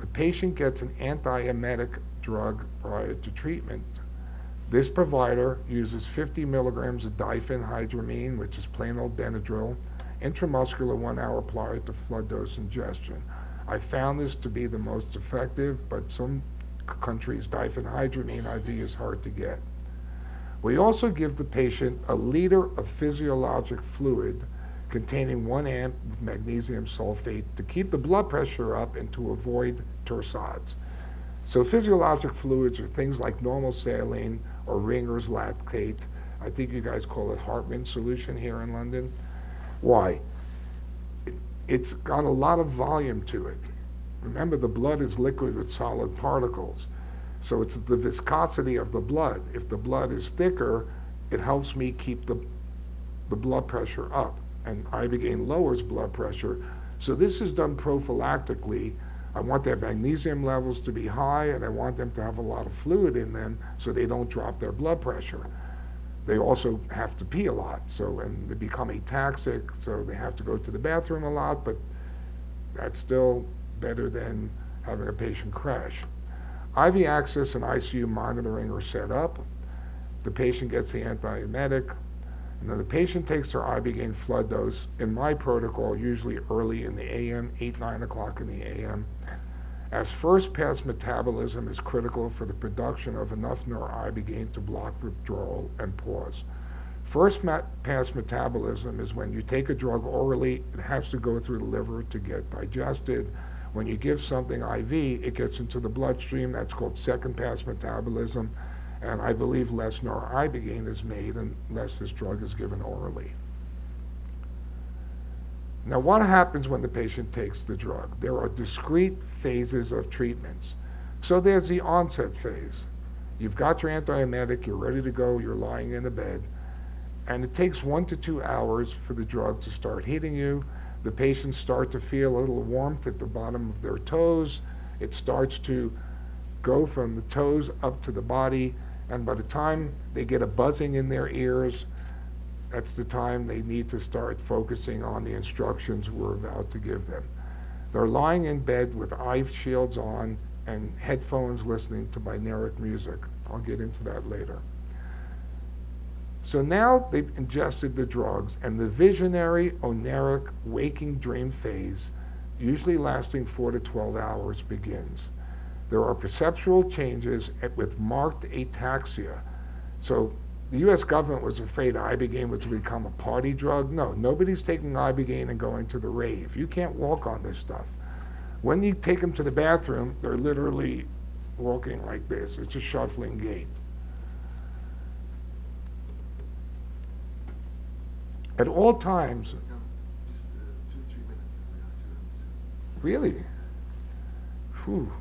The patient gets an antiemetic drug prior to treatment. This provider uses 50 milligrams of diphenhydramine, which is plain old Benadryl, intramuscular 1 hour prior to flood dose ingestion. I found this to be the most effective, but some countries, diphenhydramine IV is hard to get. We also give the patient a liter of physiologic fluid containing 1 amp of magnesium sulfate to keep the blood pressure up and to avoid torsades. So physiologic fluids are things like normal saline or Ringer's lactate. I think you guys call it Hartmann solution here in London. Why? It's got a lot of volume to it. Remember, the blood is liquid with solid particles. So it's the viscosity of the blood. If the blood is thicker, it helps me keep the blood pressure up. And Ibogaine lowers blood pressure. So this is done prophylactically. I want their magnesium levels to be high, and I want them to have a lot of fluid in them so they don't drop their blood pressure. They also have to pee a lot, and they become ataxic, so they have to go to the bathroom a lot, but that's still better than having a patient crash. IV access and ICU monitoring are set up. The patient gets the antiemetic, and then the patient takes their Ibogaine flood dose, in my protocol, usually early in the AM, 8, 9 o'clock in the AM, as first-pass metabolism is critical for the production of enough noribogaine to block withdrawal and pause. First-pass metabolism is when you take a drug orally, it has to go through the liver to get digested. When you give something IV, it gets into the bloodstream. That's called second-pass metabolism. And I believe less noribogaine is made unless this drug is given orally. Now, what happens when the patient takes the drug? There are discrete phases of treatments. So there's the onset phase. You've got your antiemetic, you're ready to go, you're lying in a bed, and it takes 1 to 2 hours for the drug to start hitting you. The patients start to feel a little warmth at the bottom of their toes. It starts to go from the toes up to the body, and by the time they get a buzzing in their ears, that's the time they need to start focusing on the instructions we're about to give them. They're lying in bed with eye shields on and headphones listening to binaural music. I'll get into that later. So now they've ingested the drugs, and the visionary, oneric, waking dream phase, usually lasting 4 to 12 hours, begins. There are perceptual changes with marked ataxia. So the US government was afraid Ibogaine was to become a party drug. No, nobody's taking Ibogaine and going to the rave. You can't walk on this stuff. When you take them to the bathroom, they're literally walking like this. It's a shuffling gait. At all times. Just 2-3 minutes. Really? Whew.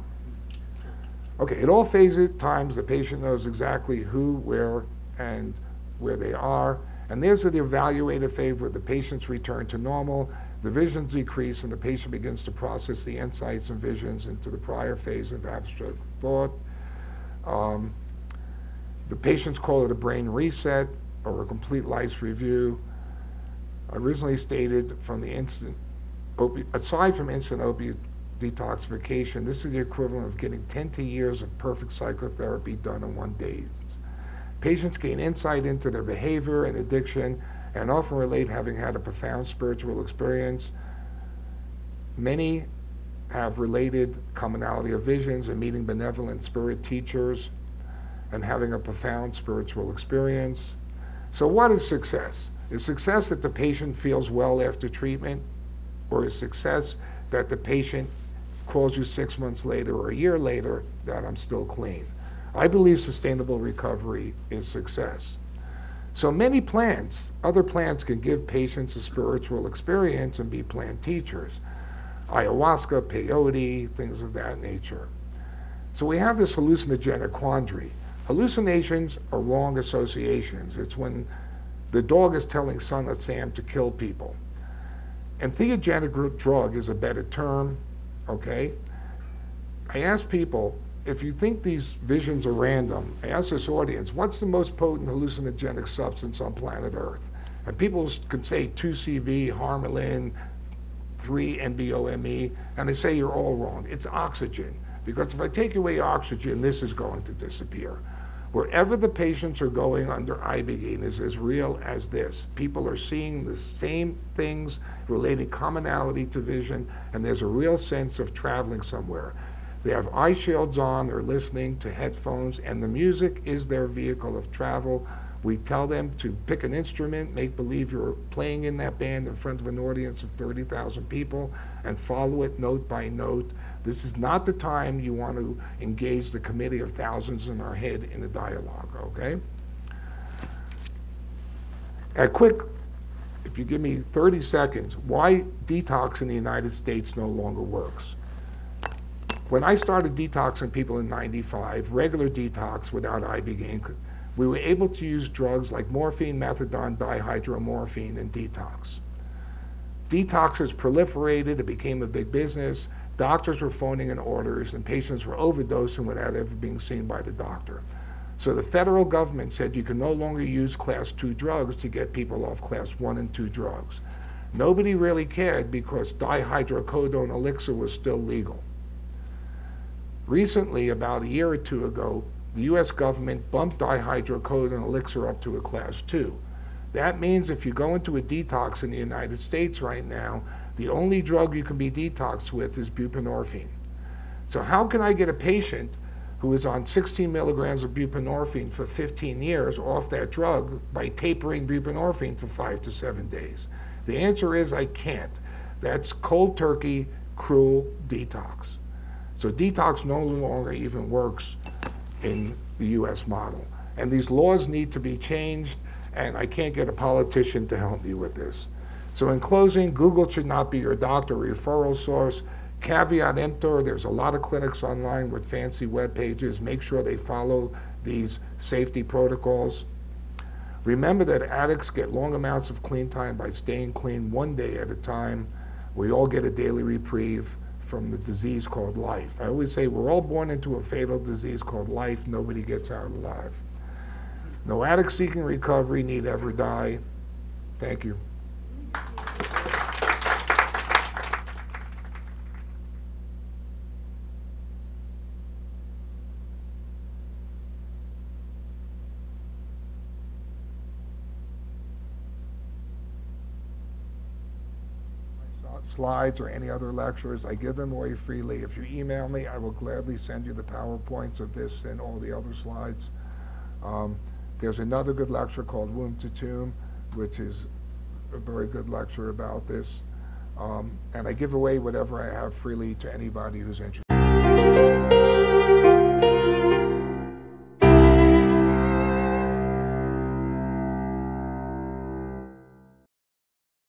Okay, at all phases, times, the patient knows exactly who, where, and where they are. And there's the evaluative phase where the patient's return to normal, the visions decrease, and the patient begins to process the insights and visions into the prior phase of abstract thought. The patients call it a brain reset or a complete life's review. Originally stated from the aside from instant opiate detoxification, this is the equivalent of getting 10 years of perfect psychotherapy done in 1 day. Patients gain insight into their behavior and addiction and often relate having had a profound spiritual experience. Many have related commonality of visions and meeting benevolent spirit teachers and having a profound spiritual experience. So what is success? Is success that the patient feels well after treatment, or is success that the patient calls you 6 months later or a year later that I'm still clean? I believe sustainable recovery is success. So many plants, other plants can give patients a spiritual experience and be plant teachers. Ayahuasca, peyote, things of that nature. So we have this hallucinogenic quandary. Hallucinations are wrong associations. It's when the dog is telling Son of Sam to kill people. Entheogenic drug is a better term, okay? I ask people, if you think these visions are random, I ask this audience, what's the most potent hallucinogenic substance on planet Earth? And people can say 2CB, Harmalin, 3-NBOME, and I say you're all wrong. It's oxygen, because if I take away oxygen, this is going to disappear. Wherever the patients are going under Ibogaine is as real as this. People are seeing the same things, relating commonality to vision, and there's a real sense of traveling somewhere. They have eye shields on, they're listening to headphones, and the music is their vehicle of travel. We tell them to pick an instrument, make believe you're playing in that band in front of an audience of 30,000 people, and follow it note by note. This is not the time you want to engage the committee of thousands in our head in a dialogue, okay? A quick, if you give me 30 seconds, why detox in the United States no longer works. When I started detoxing people in '95, regular detox without Ibogaine, we were able to use drugs like morphine, methadone, dihydromorphine in detox. Detoxes proliferated, it became a big business. Doctors were phoning in orders and patients were overdosing without ever being seen by the doctor. So the federal government said you can no longer use class 2 drugs to get people off class 1 and 2 drugs. Nobody really cared because dihydrocodone elixir was still legal. Recently, about a year or two ago, the US government bumped dihydrocodone elixir up to a class 2. That means if you go into a detox in the United States right now, the only drug you can be detoxed with is buprenorphine. So how can I get a patient who is on 16 milligrams of buprenorphine for 15 years off that drug by tapering buprenorphine for 5 to 7 days? The answer is I can't. That's cold turkey, cruel detox. So detox no longer even works in the US model. And these laws need to be changed, and I can't get a politician to help me with this. So in closing, Google should not be your doctor or referral source. Caveat emptor, there's a lot of clinics online with fancy web pages. Make sure they follow these safety protocols. Remember that addicts get long amounts of clean time by staying clean 1 day at a time. We all get a daily reprieve from the disease called life. I always say we're all born into a fatal disease called life. Nobody gets out alive. No addict seeking recovery need ever die. Thank you. slides or any other lectures. I give them away freely. If you email me, I will gladly send you the PowerPoints of this and all the other slides. There's another good lecture called Womb to Tomb, which is a very good lecture about this. And I give away whatever I have freely to anybody who's interested.